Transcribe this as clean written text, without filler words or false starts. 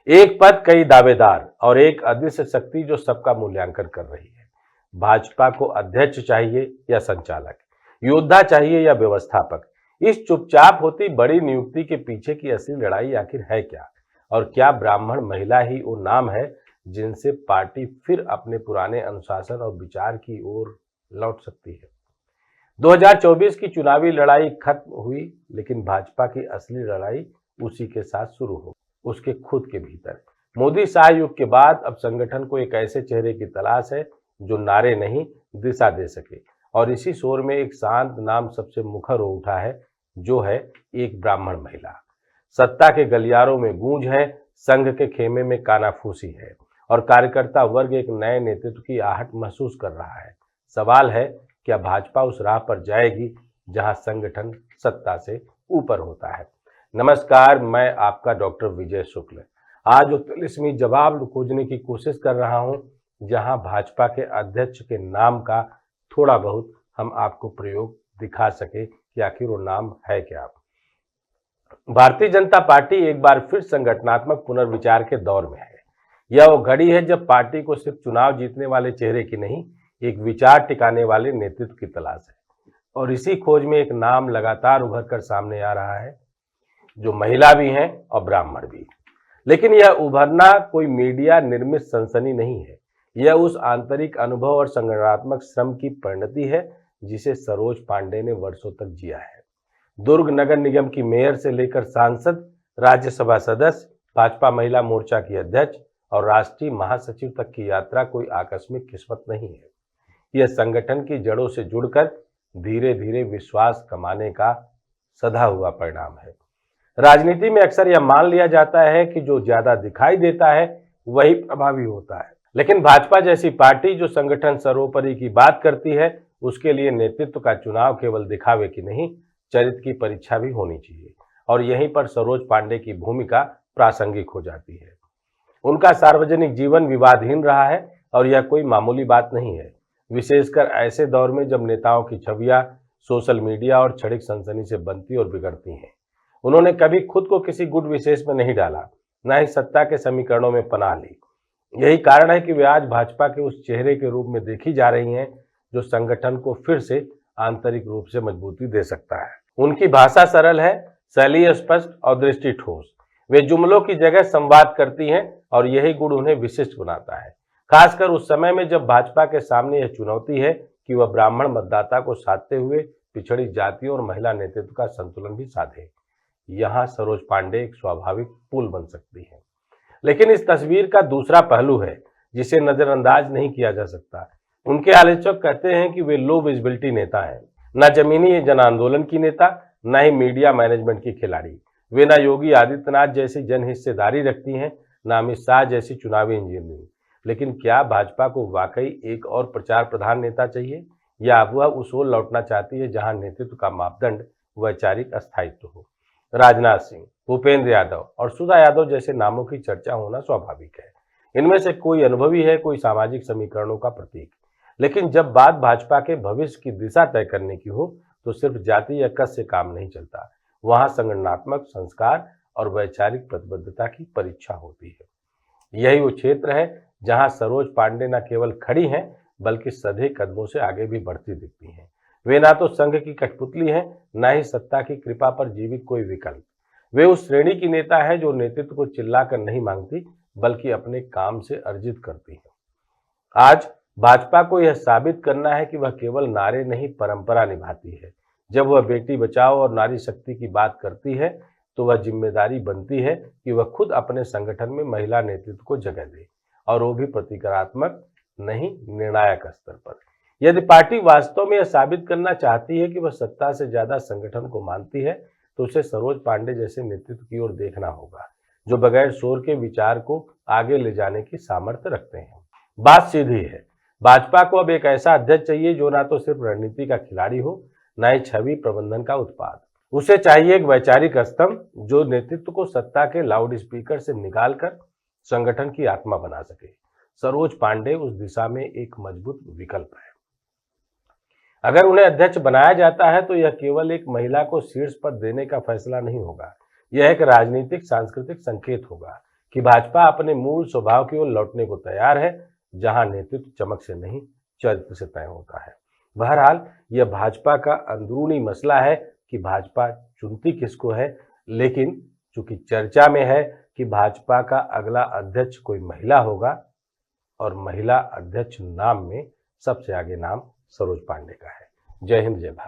एक पद कई दावेदार और एक अदृश्य शक्ति जो सबका मूल्यांकन कर रही है। भाजपा को अध्यक्ष चाहिए या संचालक, योद्धा चाहिए या व्यवस्थापक? इस चुपचाप होती बड़ी नियुक्ति के पीछे की असली लड़ाई आखिर है क्या? और क्या ब्राह्मण महिला ही वो नाम है जिनसे पार्टी फिर अपने पुराने अनुशासन और विचार की ओर लौट सकती है? 2024 की चुनावी लड़ाई खत्म हुई, लेकिन भाजपा की असली लड़ाई उसी के साथ शुरू हो, उसके खुद के भीतर। मोदी शाह युग के बाद अब संगठन को एक ऐसे चेहरे की तलाश है जो नारे नहीं, दिशा दे सके। और इसी शोर में एक शांत नाम सबसे मुखर हो उठा है, जो है एक ब्राह्मण महिला। सत्ता के गलियारों में गूंज है, संघ के खेमे में कानाफूसी है और कार्यकर्ता वर्ग एक नए नेतृत्व की आहट महसूस कर रहा है। सवाल है, क्या भाजपा उस राह पर जाएगी जहां संगठन सत्ता से ऊपर होता है? नमस्कार, मैं आपका डॉक्टर विजय शुक्ल आज उतलिस्मी जवाब खोजने की कोशिश कर रहा हूं, जहां भाजपा के अध्यक्ष के नाम का थोड़ा बहुत हम आपको प्रयोग दिखा सके कि आखिर वो नाम है क्या। भारतीय जनता पार्टी एक बार फिर संगठनात्मक पुनर्विचार के दौर में है। यह वो घड़ी है जब पार्टी को सिर्फ चुनाव जीतने वाले चेहरे की नहीं, एक विचार टिकाने वाले नेतृत्व की तलाश है। और इसी खोज में एक नाम लगातार उभर कर सामने आ रहा है, जो महिला भी है और ब्राह्मण भी। लेकिन यह उभरना कोई मीडिया निर्मित सनसनी नहीं है। यह उस आंतरिक अनुभव और संगठनात्मक श्रम की परिणति है जिसे सरोज पांडे ने वर्षों तक जिया है। दुर्ग नगर निगम की मेयर से लेकर सांसद, राज्यसभा सदस्य, भाजपा महिला मोर्चा की अध्यक्ष और राष्ट्रीय महासचिव तक की यात्रा कोई आकस्मिक किस्मत नहीं है। यह संगठन की जड़ों से जुड़कर धीरे धीरे विश्वास कमाने का सधा हुआ परिणाम है। राजनीति में अक्सर यह मान लिया जाता है कि जो ज्यादा दिखाई देता है वही प्रभावी होता है, लेकिन भाजपा जैसी पार्टी जो संगठन सर्वोपरि की बात करती है, उसके लिए नेतृत्व का चुनाव केवल दिखावे की नहीं, चरित्र की परीक्षा भी होनी चाहिए। और यहीं पर सरोज पांडे की भूमिका प्रासंगिक हो जाती है। उनका सार्वजनिक जीवन विवादहीन रहा है और यह कोई मामूली बात नहीं है, विशेषकर ऐसे दौर में जब नेताओं की छवियां सोशल मीडिया और क्षणिक सनसनी से बनती और बिगड़ती हैं। उन्होंने कभी खुद को किसी गुट विशेष में नहीं डाला, न ही सत्ता के समीकरणों में पनाह ली। यही कारण है कि वे आज भाजपा के उस चेहरे के रूप में देखी जा रही हैं जो संगठन को फिर से आंतरिक रूप से मजबूती दे सकता है। उनकी भाषा सरल है, शैली स्पष्ट और दृष्टि ठोस। वे जुमलों की जगह संवाद करती हैं और यही गुण उन्हें विशिष्ट बनाता है, खासकर उस समय में जब भाजपा के सामने यह चुनौती है कि वह ब्राह्मण मतदाता को साधते हुए पिछड़ी जातियों और महिला नेतृत्व का संतुलन भी साधे। यहाँ सरोज पांडे एक स्वाभाविक पुल बन सकती है। लेकिन इस तस्वीर का दूसरा पहलू है जिसे नजरअंदाज नहीं किया जा सकता। उनके आलोचक कहते हैं कि वे लो विजिबिलिटी नेता हैं, न जमीनी जन आंदोलन की नेता, न ही मीडिया मैनेजमेंट की खिलाड़ी। वे न योगी आदित्यनाथ जैसी जन हिस्सेदारी रखती हैं, न अमित शाह जैसी चुनावी इंजीनियरिंग। लेकिन क्या भाजपा को वाकई एक और प्रचार प्रधान नेता चाहिए, या वह उस ओर लौटना चाहती है जहां नेतृत्व का मापदंड वैचारिक अस्थायित्व हो? राजनाथ सिंह, भूपेंद्र यादव और सुधा यादव जैसे नामों की चर्चा होना स्वाभाविक है। इनमें से कोई अनुभवी है, कोई सामाजिक समीकरणों का प्रतीक। लेकिन जब बात भाजपा के भविष्य की दिशा तय करने की हो, तो सिर्फ जाति या कस से काम नहीं चलता। वहां संगठनात्मक संस्कार और वैचारिक प्रतिबद्धता की परीक्षा होती है। यही वो क्षेत्र है जहां सरोज पांडे न केवल खड़ी हैं, बल्कि सधे कदमों से आगे भी बढ़ती दिखती हैं। वे ना तो संघ की कठपुतली हैं, न ही सत्ता की कृपा पर जीवित कोई विकल्प। वे उस श्रेणी की नेता है जो नेतृत्व को चिल्लाकर नहीं मांगती, बल्कि अपने काम से अर्जित करती है। आज भाजपा को यह साबित करना है कि वह केवल नारे नहीं, परंपरा निभाती है। जब वह बेटी बचाओ और नारी शक्ति की बात करती है, तो वह जिम्मेदारी बनती है कि वह खुद अपने संगठन में महिला नेतृत्व को जगह दे, और वो भी प्रतीकात्मक नहीं, निर्णायक स्तर पर। यदि पार्टी वास्तव में यह साबित करना चाहती है कि वह सत्ता से ज्यादा संगठन को मानती है, तो उसे सरोज पांडे जैसे नेतृत्व की ओर देखना होगा, जो बगैर शोर के विचार को आगे ले जाने की सामर्थ्य रखते हैं। बात सीधी है, भाजपा को अब एक ऐसा अध्यक्ष चाहिए जो ना तो सिर्फ रणनीति का खिलाड़ी हो, न ही छवि प्रबंधन का उत्पाद। उसे चाहिए एक वैचारिक स्तंभ जो नेतृत्व को सत्ता के लाउड स्पीकर से निकालकर संगठन की आत्मा बना सके। सरोज पांडे उस दिशा में एक मजबूत विकल्प है। अगर उन्हें अध्यक्ष बनाया जाता है तो यह केवल एक महिला को शीर्ष पद देने का फैसला नहीं होगा, यह एक राजनीतिक सांस्कृतिक संकेत होगा कि भाजपा अपने मूल स्वभाव की ओर लौटने को तैयार है, जहां नेतृत्व चमक से नहीं चरित्र से तय होता है। बहरहाल यह भाजपा का अंदरूनी मसला है कि भाजपा चुनती किसको है, लेकिन चूंकि चर्चा में है कि भाजपा का अगला अध्यक्ष कोई महिला होगा और महिला अध्यक्ष नाम में सबसे आगे नाम सरोज पांडे का है। जय हिंद, जय भारत।